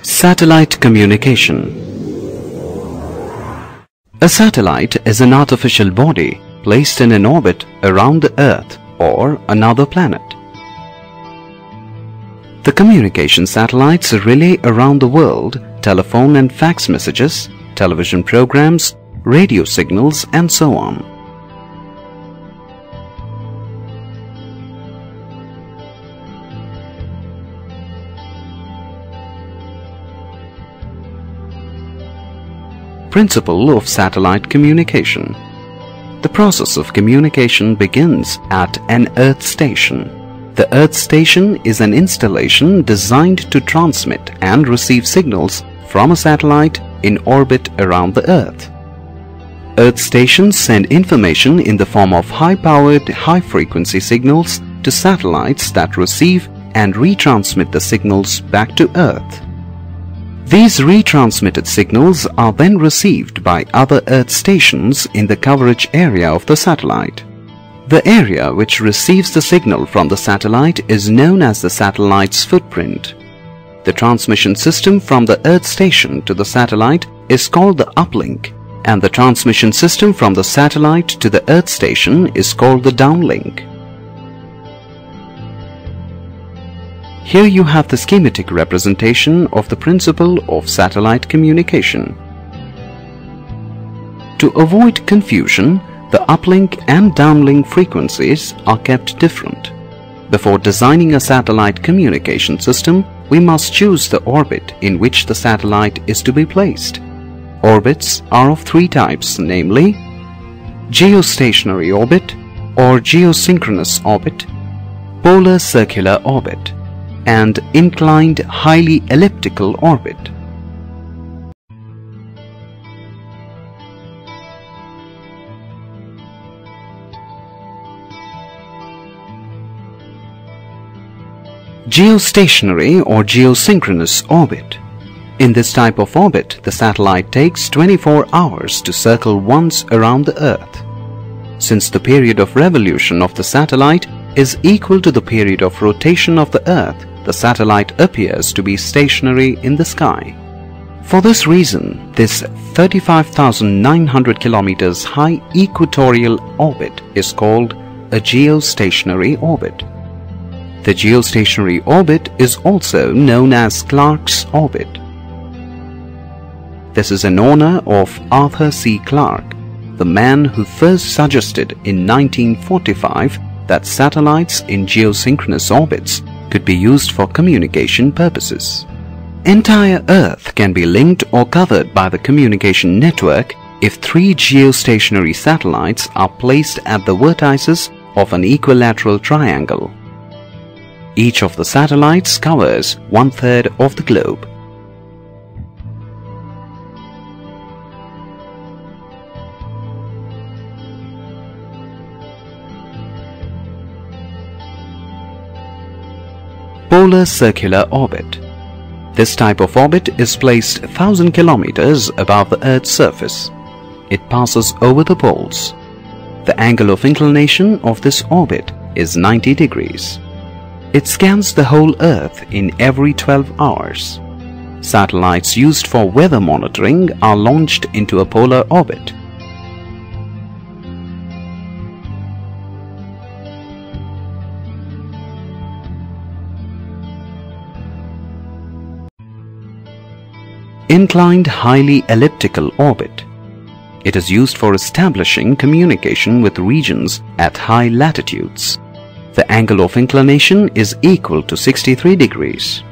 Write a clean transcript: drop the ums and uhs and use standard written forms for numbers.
Satellite communication. A satellite is an artificial body placed in an orbit around the Earth or another planet. The communication satellites relay around the world telephone and fax messages, television programs, radio signals, and so on. Principle of satellite communication. The process of communication begins at an Earth station. The Earth station is an installation designed to transmit and receive signals from a satellite in orbit around the Earth. Earth stations send information in the form of high-powered, high-frequency signals to satellites that receive and retransmit the signals back to Earth. These retransmitted signals are then received by other Earth stations in the coverage area of the satellite. The area which receives the signal from the satellite is known as the satellite's footprint. The transmission system from the Earth station to the satellite is called the uplink, and the transmission system from the satellite to the Earth station is called the downlink. Here you have the schematic representation of the principle of satellite communication. To avoid confusion, the uplink and downlink frequencies are kept different. Before designing a satellite communication system, we must choose the orbit in which the satellite is to be placed. Orbits are of three types, namely geostationary orbit or geosynchronous orbit, polar circular orbit, and inclined highly elliptical orbit. Geostationary or geosynchronous orbit. In this type of orbit, the satellite takes 24 hours to circle once around the Earth. Since the period of revolution of the satellite is equal to the period of rotation of the Earth, the satellite appears to be stationary in the sky. For this reason, this 35,900 kilometers high equatorial orbit is called a geostationary orbit. The geostationary orbit is also known as Clarke's orbit. This is in honor of Arthur C. Clarke, the man who first suggested in 1945 that satellites in geosynchronous orbits could be used for communication purposes. Entire Earth can be linked or covered by the communication network if three geostationary satellites are placed at the vertices of an equilateral triangle. Each of the satellites covers 1/3 of the globe. Polar circular orbit. This type of orbit is placed 1,000 kilometers above the Earth's surface. It passes over the poles. The angle of inclination of this orbit is 90 degrees. It scans the whole Earth in every 12 hours. Satellites used for weather monitoring are launched into a polar orbit. Inclined highly elliptical orbit. It is used for establishing communication with regions at high latitudes. The angle of inclination is equal to 63 degrees.